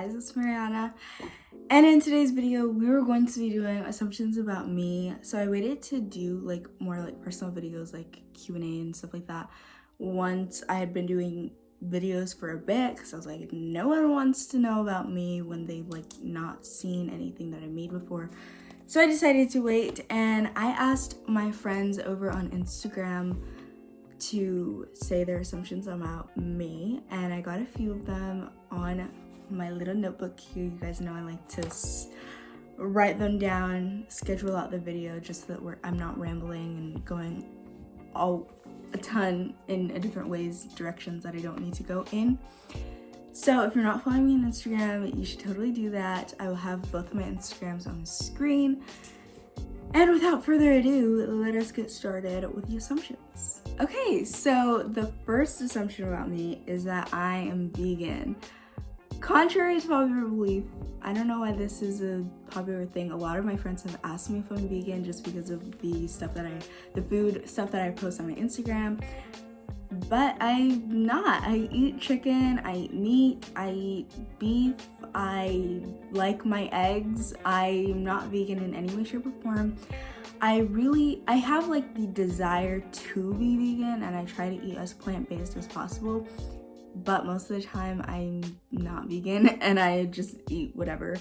guys, it's Mariana, and in today's video we were going to be doing assumptions about me. So I waited to do like more like personal videos like Q&A and stuff like that once I had been doing videos for a bit, because I was like, no one wants to know about me when they've like not seen anything that I made before. So I decided to wait, and I asked my friends over on Instagram to say their assumptions about me, and I got a few of them on my little notebook here. You guys know I like to write them down, schedule out the video just so that I'm not rambling and going a ton in different ways, directions that I don't need to go in. So if you're not following me on Instagram, you should totally do that. I will have both of my Instagrams on the screen. And without further ado, let us get started with the assumptions. Okay, so the first assumption about me is that I am vegan. Contrary to popular belief, I don't know why this is a popular thing. A lot of my friends have asked me if I'm vegan just because of the food stuff that I post on my Instagram. But I'm not. I eat chicken, I eat meat, I eat beef, I like my eggs. I'm not vegan in any way, shape, or form. I have like the desire to be vegan, and I try to eat as plant-based as possible. But most of the time I'm not vegan and I just eat whatever.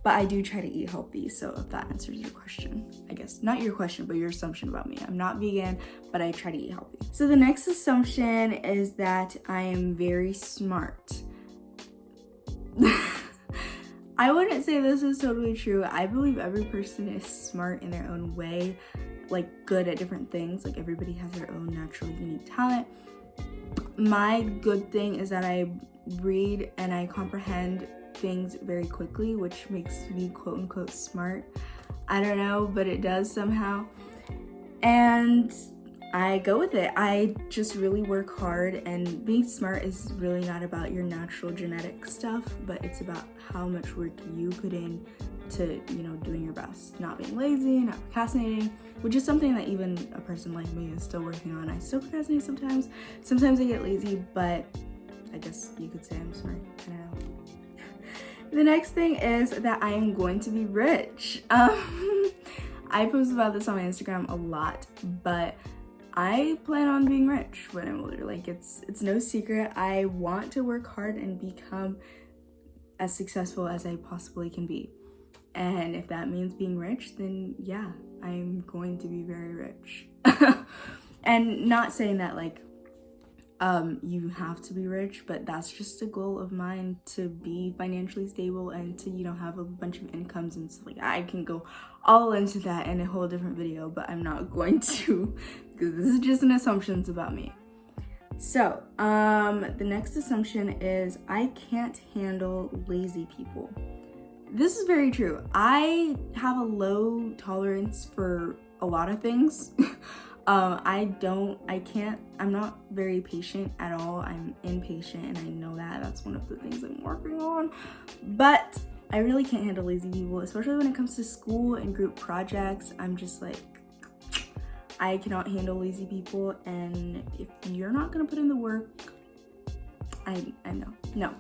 But I do try to eat healthy, so if that answers your question, I guess. Not your question, but your assumption about me. I'm not vegan, but I try to eat healthy. So the next assumption is that I am very smart. I wouldn't say this is totally true. I believe every person is smart in their own way, like good at different things. Like everybody has their own natural, unique talent. My good thing is that I read and I comprehend things very quickly, which makes me quote unquote smart. I don't know, but it does somehow. And I go with it. I just really work hard, and being smart is really not about your natural genetic stuff, but it's about how much work you put in to, doing your best. Not being lazy, not procrastinating, which is something that even a person like me is still working on. I still procrastinate sometimes. Sometimes I get lazy, but I guess you could say I'm smart. I don't know. The next thing is that I am going to be rich. I post about this on my Instagram a lot, but I plan on being rich when I'm older. Like it's no secret. I want to work hard and become as successful as I possibly can be. And if that means being rich, then yeah, I'm going to be very rich. And not saying that like you have to be rich, but that's just a goal of mine, to be financially stable and to have a bunch of incomes and stuff like that. I can go all into that in a whole different video, but I'm not going to, because this is just an assumptions about me. So the next assumption is I can't handle lazy people. This is very true. I have a low tolerance for a lot of things. I'm not very patient at all. I'm impatient, and I know that. That's one of the things I'm working on. But I really can't handle lazy people, especially when it comes to school and group projects. I'm just like, I cannot handle lazy people, and if you're not gonna put in the work, I know. No.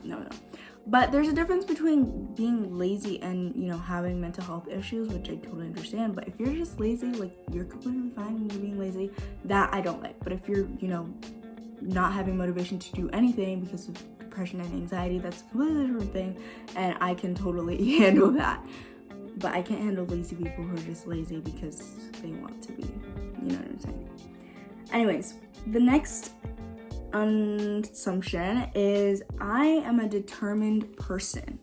But there's a difference between being lazy and, having mental health issues, which I totally understand. But if you're just lazy, like you're completely fine when you're being lazy, that I don't like. But if you're, not having motivation to do anything because of depression and anxiety, that's a completely different thing. And I can totally handle that. But I can't handle lazy people who are just lazy because they want to be, you know what I'm saying? Anyways, the next assumption is I am a determined person.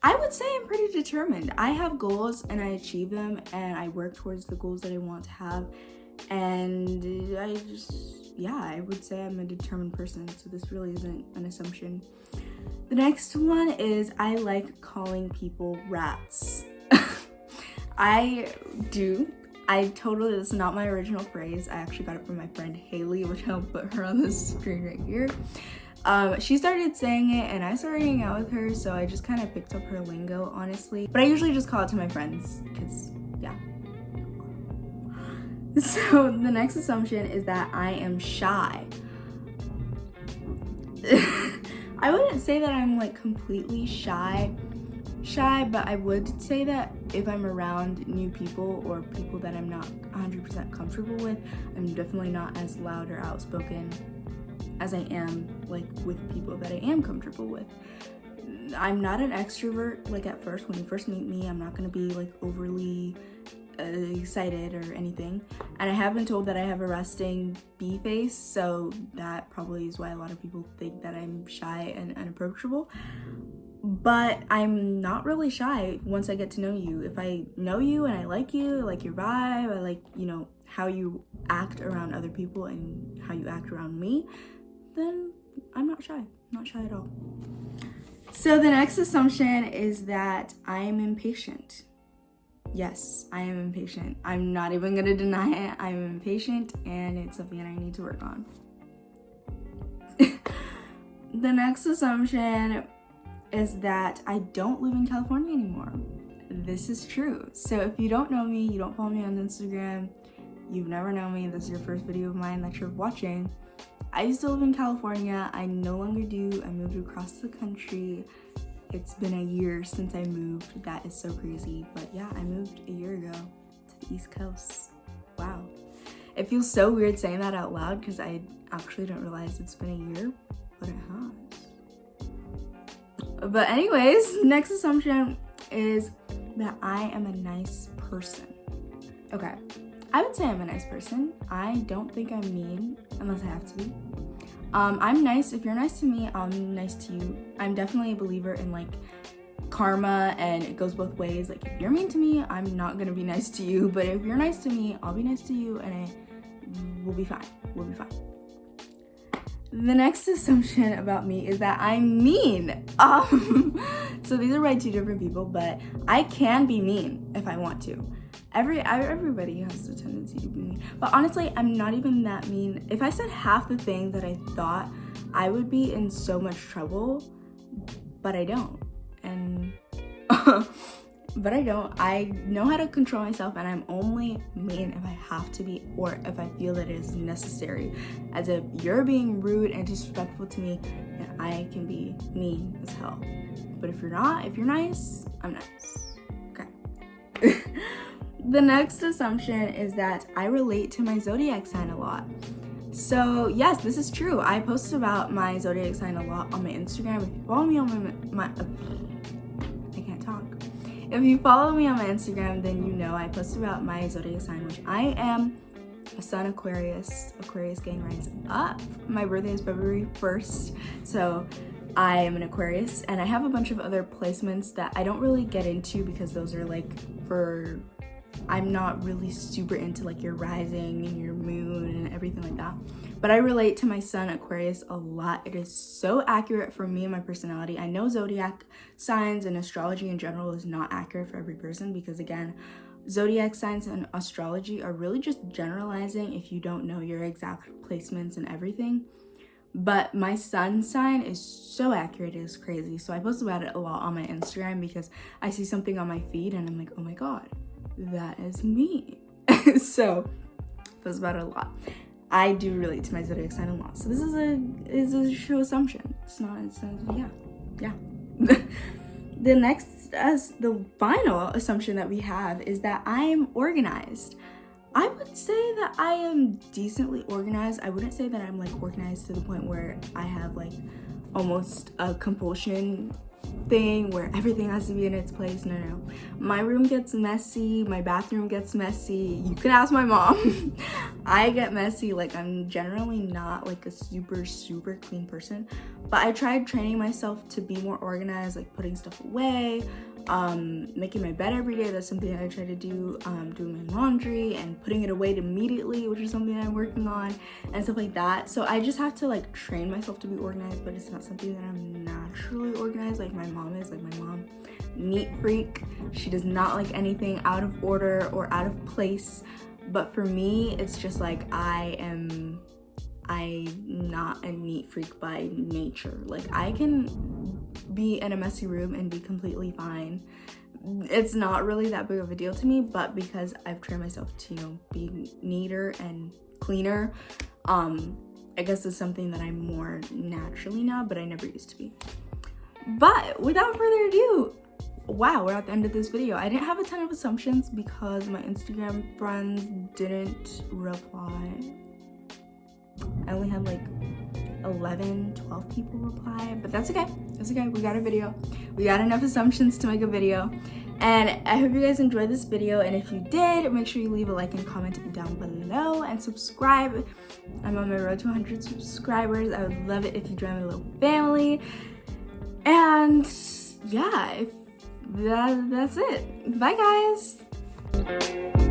I would say I'm pretty determined. I have goals and I achieve them, and I work towards the goals that I want to have, and I would say I'm a determined person, so this really isn't an assumption. The next one is I like calling people rats. I do. This is not my original phrase. I actually got it from my friend Haley, which I'll put her on the screen right here. She started saying it and I started hanging out with her, so I just kind of picked up her lingo, honestly. But I usually just call it to my friends, because yeah. So the next assumption is that I am shy. I wouldn't say that I'm like completely shy, but I would say that if I'm around new people or people that I'm not 100% comfortable with, I'm definitely not as loud or outspoken as I am like with people that I am comfortable with. I'm not an extrovert. Like at first, when you first meet me, I'm not gonna be like overly excited or anything, and I have been told that I have a resting bee face, so that probably is why a lot of people think that I'm shy and unapproachable. But I'm not really shy once I get to know you. If I know you and I like you, I like your vibe, I like, you know, how you act around other people and how you act around me, then I'm not shy. Not shy at all. So the next assumption is that I am impatient. Yes, I am impatient. I'm not even gonna deny it. I'm impatient, and it's something that I need to work on. The next assumption is that I don't live in California anymore. This is true. So if you don't know me, you don't follow me on Instagram, you've never known me, this is your first video of mine that you're watching, I used to live in California. I no longer do. I moved across the country. It's been a year since I moved. That is so crazy. But yeah, I moved a year ago to the East Coast. Wow. It feels so weird saying that out loud because I actually don't realize it's been a year, but it has. But anyways, next assumption is that I am a nice person. Okay, I would say I'm a nice person. I don't think I'm mean unless I have to be. I'm nice. If you're nice to me, I'm nice to you. I'm definitely a believer in like karma, and it goes both ways. Like if you're mean to me, I'm not gonna be nice to you, but if you're nice to me, I'll be nice to you, and we'll be fine. We'll be fine. The next assumption about me is that I'm mean. So these are by two different people, but I can be mean if I want to. Everybody has a tendency to be mean, but honestly, I'm not even that mean. If I said half the things that I thought, I would be in so much trouble, but I don't. And but I don't. I know how to control myself, and I'm only mean if I have to be or if I feel that it is necessary. As if you're being rude and disrespectful to me, then I can be mean as hell. But if you're not, if you're nice, I'm nice. Okay. The next assumption is that I relate to my zodiac sign a lot. So yes, this is true. I post about my zodiac sign a lot on my Instagram. If you follow me on my I can't talk. If you follow me on my Instagram, then you know I post about my zodiac sign, which I am a Sun Aquarius. Aquarius gang rise up. My birthday is February 1st, so I am an Aquarius, and I have a bunch of other placements that I don't really get into because those are like for, I'm not really super into like your rising and your moon and everything like that. But I relate to my Sun Aquarius a lot. It is so accurate for me and my personality. I know zodiac signs and astrology in general is not accurate for every person because again, zodiac signs and astrology are really just generalizing if you don't know your exact placements and everything. But my sun sign is so accurate, it is crazy. So I post about it a lot on my Instagram because I see something on my feed and I'm like, oh my God, that is me. So I post about it a lot. I do relate to my zodiac sign a lot. So this is a true assumption. Yeah. The final assumption that we have is that I am organized. I would say that I am decently organized. I wouldn't say that I'm like organized to the point where I have like almost a compulsion thing where everything has to be in its place. No. My room gets messy, my bathroom gets messy. You can ask my mom. I get messy. Like I'm generally not like a super clean person, but I tried training myself to be more organized, like putting stuff away, making my bed every day. That's something I try to do. Doing my laundry and putting it away immediately, which is something I'm working on, and stuff like that. So I just have to like train myself to be organized, but it's not something that I'm naturally organized like my mom is. Like my mom, neat freak. She does not like anything out of order or out of place. But for me, it's just like I'm not a neat freak by nature. Like I can be in a messy room and be completely fine. It's not really that big of a deal to me, but because I've trained myself to, you know, be neater and cleaner, I guess it's something that I'm more naturally now, but I never used to be. But without further ado, wow, we're at the end of this video. I didn't have a ton of assumptions because my Instagram friends didn't reply. I only had like 11, 12 people reply, but that's okay. That's okay. We got a video. We got enough assumptions to make a video. And I hope you guys enjoyed this video. And if you did, make sure you leave a like and comment down below and subscribe. I'm on my road to 100 subscribers. I would love it if you join my little family. And yeah, that's it. Bye, guys.